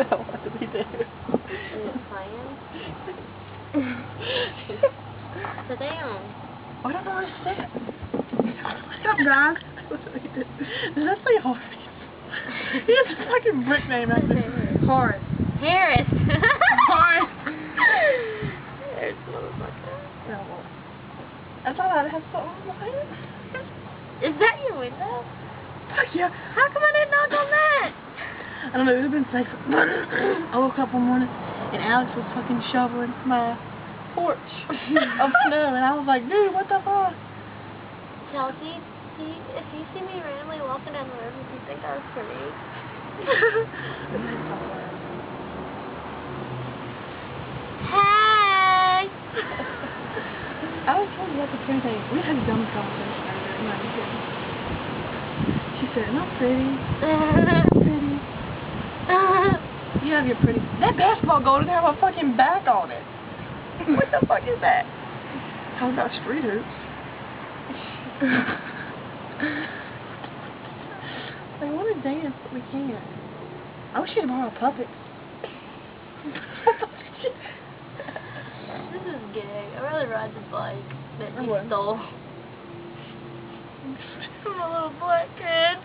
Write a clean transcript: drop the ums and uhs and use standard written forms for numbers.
What did he do? Is it playing? Sit down. I don't know where to sit. What's up, guys? What did he do? Does that say Harvey? He has a fucking brick name after him. Horace. Harris. Horace. Harris, motherfucker. No. I thought I'd have something on my head. Is that your window? Fuck yeah. How come I didn't knock on that? I don't know, it would have been safe. I woke up one morning and Alex was fucking shoveling my porch of snow, and I was like, dude, what the fuck? Chelsea, if you see me randomly walking down the road, would you think I was pretty? Hey! I was told you that's a pretty thing. We had a dumb conversation earlier. I'm not even kidding. She said, not pretty. Pretty. You have your pretty. That basketball goal didn't have a fucking back on it. What the fuck is that? How about street hoops? They want to dance, but we can't. I wish you could borrow puppets. This is gay. I'd rather ride the bike that you What? stole from a little black kid.